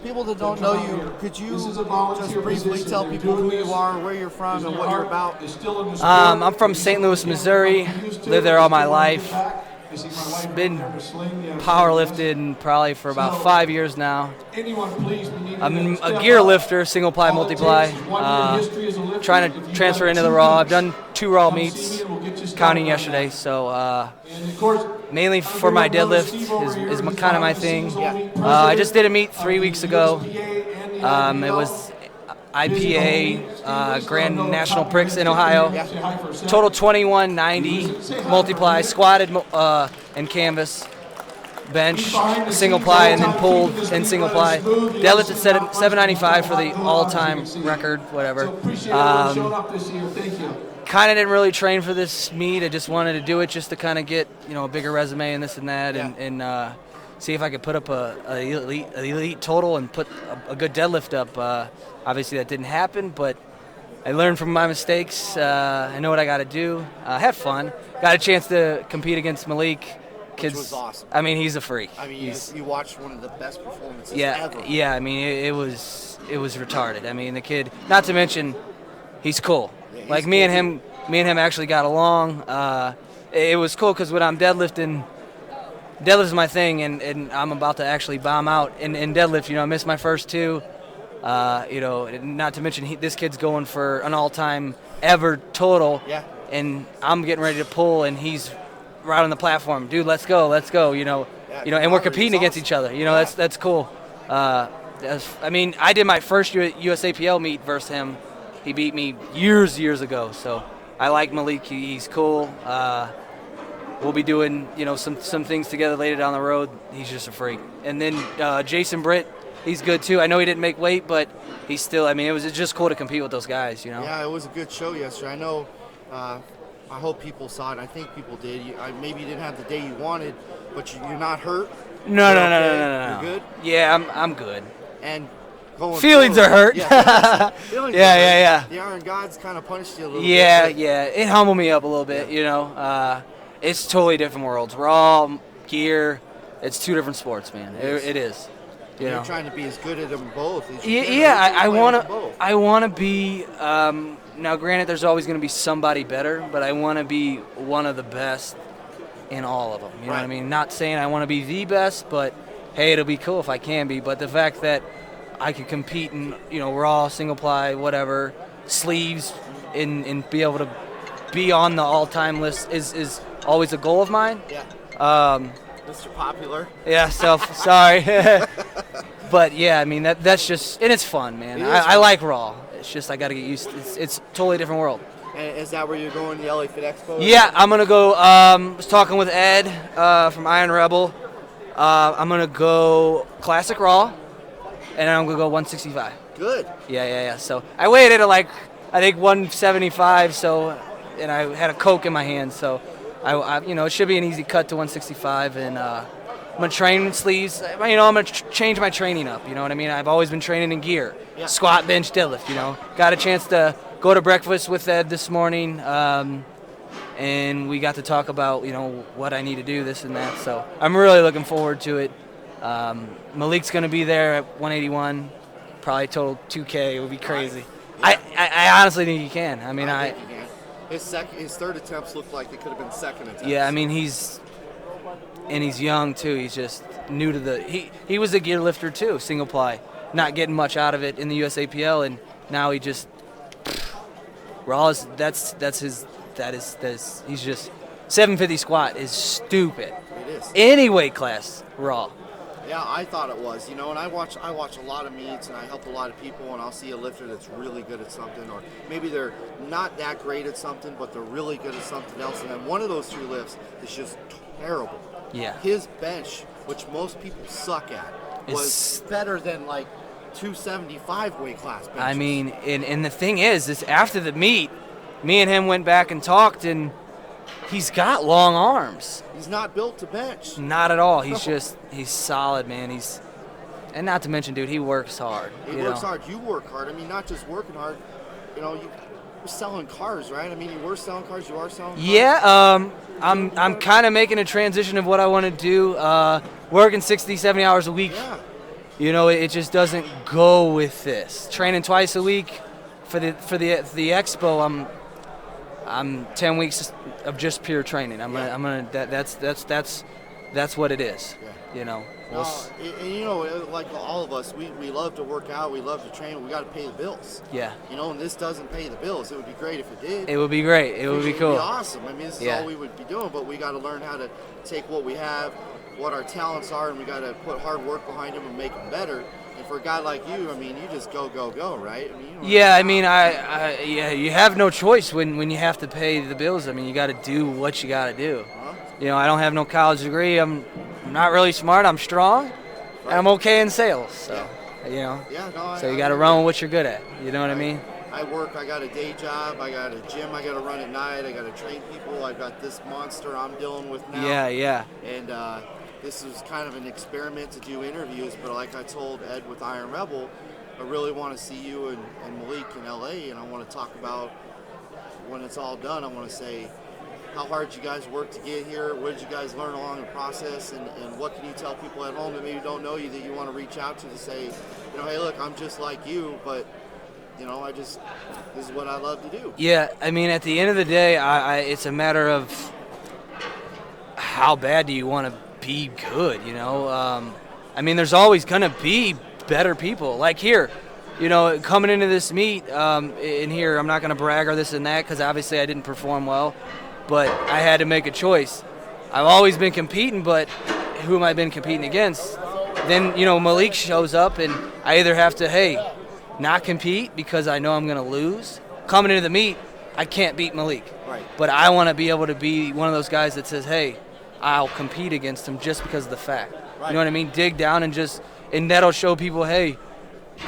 People that don't know you, could you just briefly tell people who you are, where you're from, and what you're about? I'm from St. Louis, Missouri. Lived there all my life. Been powerlifting probably for about 5 years now. I'm a gear lifter, single ply, multiply. Trying to transfer into the raw. I've done 2 raw meets, counting yesterday. So mainly for my deadlift is kind of my thing. I just did a meet 3 weeks ago. It was IPA Grand National Prix in Ohio. Total 2190 multiply, squatted and canvas, bench, single ply, and then pulled and single ply. Deadlift at 795 for the all-time record, whatever. Kind of didn't really train for this meet. I just wanted to do it just to kind of get a bigger resume and this and that, and see if I could put up a elite total and put a good deadlift up. Obviously that didn't happen, but I learned from my mistakes. I know what I got to do. Have fun. Got a chance to compete against Malik. Which was awesome. I mean, he's a freak. I mean, you watched one of the best performances ever. Yeah. I mean, it was retarded. I mean, the kid. Not to mention, he's cool. Yeah, like me and him actually got along. It was cool because when I'm deadlift is my thing, and I'm about to actually bomb out in deadlift. I missed my first 2. Not to mention this kid's going for an all-time ever total. Yeah. And I'm getting ready to pull, and he's right on the platform. Dude, let's go. And we're competing against each other. That's cool. I did my first USAPL meet versus him. He beat me years ago. So I like Malik. He's cool. We'll be doing, some things together later down the road. He's just a freak. And then Jason Britt, he's good too. I know he didn't make weight, but he's still. I mean, it was just cool to compete with those guys. Yeah, it was a good show yesterday. I know. I hope people saw it. I think people did. Maybe you didn't have the day you wanted, but you're not hurt. No. You're good. Yeah, I'm good. And feelings are hurt. Yeah. Yeah. The Iron Gods kind of punished you a little bit. Yeah. It humbled me up a little bit. It's totally different worlds. Raw, gear. It's 2 different sports, man. It is. You're trying to be as good at them both as you can. I want to be. Now, granted, there's always going to be somebody better, but I want to be one of the best in all of them. You know what I mean? Not saying I want to be the best, but hey, it'll be cool if I can be. But the fact that I could compete in raw, single ply, whatever, sleeves, and be able to be on the all-time list is always a goal of mine. Yeah. Mr. Popular. Yeah, sorry. But yeah, I mean that's just, and it's fun, man. I like raw. It's just I got to get used to it. It's a totally different world. And is that where you're going, the LA Fit Expo? Yeah, I'm going to go, was talking with Ed from Iron Rebel. I'm going to go classic raw, and I'm going to go 165. Good. Yeah. So I weighed it at I think 175, and I had a Coke in my hand, so I it should be an easy cut to 165, and I'm going to train in sleeves. I'm going to change my training up, you know what I mean? I've always been training in gear. Yeah. Squat, bench, deadlift, Got a chance to go to breakfast with Ed this morning, and we got to talk about, what I need to do, this and that. So I'm really looking forward to it. Malik's going to be there at 181, probably total 2K. It would be crazy. Yeah. I honestly think he can. I think he can. His third attempts looked like they could have been second attempts. Yeah, I mean, he's young too. He's just new to he was a gear lifter too, single ply, not getting much out of it in the USAPL, and now he just raw is he's just 750 squat is stupid. It is. Any weight class raw. Yeah, I thought it was. And I watch a lot of meets, and I help a lot of people, and I'll see a lifter that's really good at something, or maybe they're not that great at something, but they're really good at something else, and then one of those 2 lifts is just terrible. Yeah. His bench, which most people suck at, was better than 275 weight class benches. I mean, and the thing is after the meet, me and him went back and talked, and he's got long arms. He's not built to bench. Not at all. He's solid, man. And not to mention, dude, he works hard. He works hard. You work hard. I mean, not just working hard. You're selling cars, right? I mean, you were selling cars. You are selling cars. Yeah. I'm kind of making a transition of what I want to do. Working 60, 70 hours a week. Yeah. You know, it just doesn't go with this. Training twice a week for the expo, I'm 10 weeks of just pure training. That's what it is. Yeah. You know. And you know, like all of us, we love to work out, we love to train, we got to pay the bills. Yeah. You know, and this doesn't pay the bills. It would be great if it did. It would be great. It would be cool. It would be awesome. I mean, this is all we would be doing, but we got to learn how to take what we have, what our talents are, and we got to put hard work behind them and make them better. And for a guy like you, I mean, you just go, right? I mean, yeah, I mean, you have no choice when you have to pay the bills. I mean, you got to do what you got to do. You know, I don't have no college degree. I'm not really smart. I'm strong, and I'm okay in sales. So, you know. Yeah, no. So you got to run with what you're good at. You know what I mean? I work. I got a day job. I got a gym. I got to run at night. I got to train people. I got this monster I'm dealing with now. Yeah. And this is kind of an experiment to do interviews. But like I told Ed with Iron Rebel, I really want to see you and Malik in LA, and I want to talk about when it's all done. I want to say how hard you guys worked to get here, what did you guys learn along the process, and what can you tell people at home that maybe don't know you that you want to reach out to say, you know, hey, look, I'm just like you, but, you know, this is what I love to do. Yeah, I mean, at the end of the day, it's a matter of how bad do you want to be good, you know? I mean, there's always going to be better people. Like here, you know, coming into this meet, in here, I'm not going to brag or this and that because obviously I didn't perform well. But I had to make a choice. I've always been competing, but who am I been competing against? Then, you know, Malik shows up, and I either have to, not compete because I know I'm going to lose. Coming into the meet, I can't beat Malik. Right. But I want to be able to be one of those guys that says, hey, I'll compete against him just because of the fact. Right. You know what I mean? Dig down and that'll show people, hey,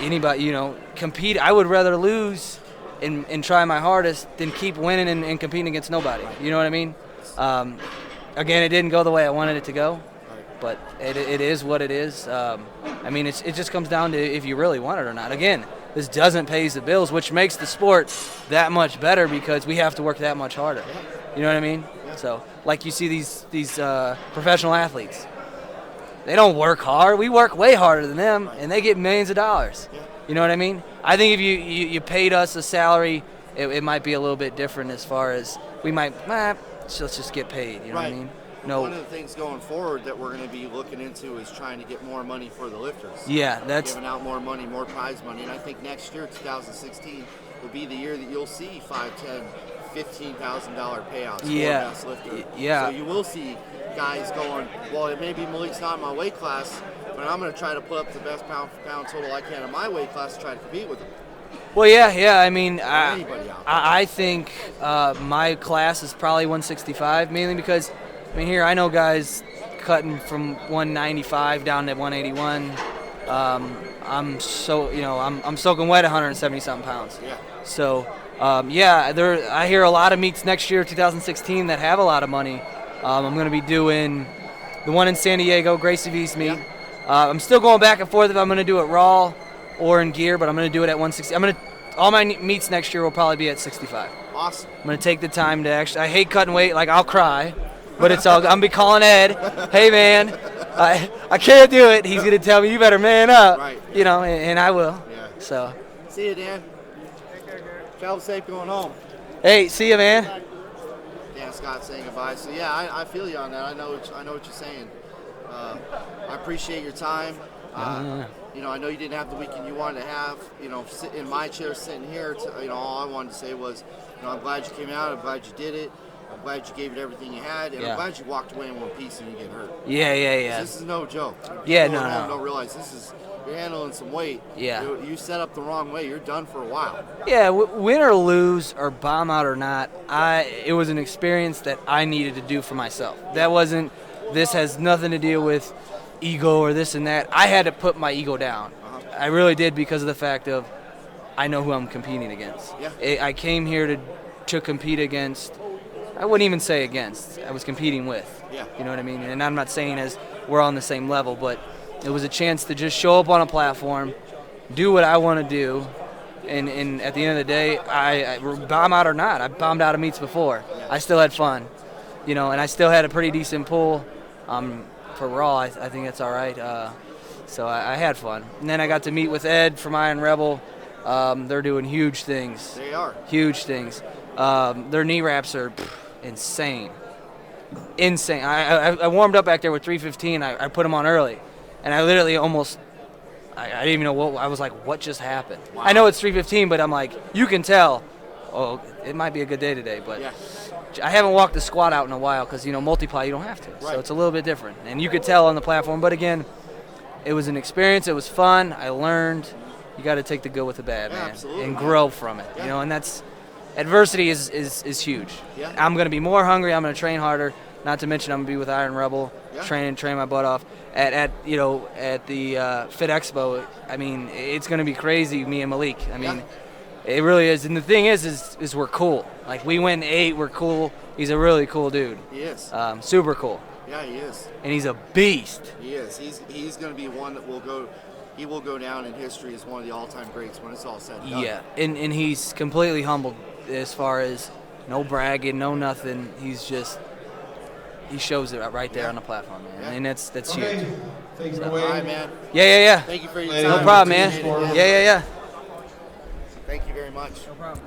anybody, you know, compete. I would rather lose and try my hardest than keep winning and competing against nobody. You know what I mean? Again, it didn't go the way I wanted it to go, but it is what it is. I mean, it just comes down to if you really want it or not. Again, this doesn't pay the bills, which makes the sport that much better because we have to work that much harder. You know what I mean? So, like you see these professional athletes, they don't work hard. We work way harder than them, and they get millions of dollars. You know what I mean? I think if you paid us a salary, it might be a little bit different as far as we might, so let's just get paid. You know what I mean? No. One of the things going forward that we're going to be looking into is trying to get more money for the lifters. Yeah, that's giving out more money, more prize money, and I think next year, 2016, will be the year that you'll see $5,000, $10,000, $15,000 payouts for best lifter. Yeah. So you will see guys going, well, it may be Malik's not in my weight class, but I'm going to try to put up the best pound for pound total I can in my weight class to try to compete with him. Well, yeah. I mean, I think my class is probably 165, mainly because, I mean, here I know guys cutting from 195 down to 181. I'm soaking wet 170 something pounds. Yeah. So, I hear a lot of meets next year, 2016, that have a lot of money. I'm going to be doing the one in San Diego, Gracie V's meet. Yeah. I'm still going back and forth if I'm going to do it raw or in gear, but I'm going to do it at 160. All my meets next year will probably be at 65. Awesome. I'm going to take the time to actually. I hate cutting weight. Like, I'll cry, but it's all. I'm going to be calling Ed. Hey, man, I can't do it. He's going to tell me, you better man up. Right. You know, and I will. Yeah. So. See you, Dan. Travel safe going home. Hey, see you, man. Dan Scott saying goodbye. So yeah, I feel you on that. I know what you're saying. I appreciate your time. You know, I know you didn't have the weekend you wanted to have. You know, sit in my chair, sitting here. All I wanted to say was, you know, I'm glad you came out. I'm glad you did it. I'm glad you gave it everything you had, and I'm glad you walked away in one piece and you get hurt. Yeah. This is no joke. Yeah, People no. Don't realize you're handling some weight. Yeah. You set up the wrong way. You're done for a while. Yeah, win or lose or bomb out or not, it was an experience that I needed to do for myself. This has nothing to do with ego or this and that. I had to put my ego down. I really did because of the fact of I know who I'm competing against. Yeah. I came here to compete against. I wouldn't even say against. I was competing with. Yeah. You know what I mean? And I'm not saying as we're on the same level, but it was a chance to just show up on a platform, do what I want to do, and at the end of the day, I bomb out or not. I bombed out of meets before. Yeah. I still had fun, and I still had a pretty decent pull. For Raw, I think that's all right. So I had fun. And then I got to meet with Ed from Iron Rebel. They're doing huge things. They are. Huge things. Their knee wraps are insane. Insane. I warmed up back there with 315. I put them on early. And I literally almost, I didn't even know what, I was like, what just happened? Wow. I know it's 315, but I'm like, you can tell, oh, it might be a good day today. But Yeah. I haven't walked the squat out in a while because, multiply, you don't have to. Right. So it's a little bit different. And you could tell on the platform. But again, it was an experience. It was fun. I learned. You got to take the good with the bad, man. Absolutely, and man. grow from it. Yeah. And that's, adversity is huge. Yeah. I'm going to be more hungry. I'm going to train harder. Not to mention I'm going to be with Iron Rebel, Yeah. train my butt off. At the Fit Expo, I mean, it's going to be crazy, me and Malik. I mean, it really is. And the thing is we're cool. Like, we went 8, we're cool. He's a really cool dude. He is. Super cool. Yeah, he is. And he's a beast. He is. He's going to be one that will go. He will go down in history as one of the all-time greats when it's all said and done. Yeah, and he's completely humbled as far as no bragging, no nothing. He shows it right there on the platform, man. Yeah. And that's Okay. huge. Take it All away. right, man. Yeah. Thank you for your No time. No problem, man. Appreciate it. Yeah. Thank you very much. No problem.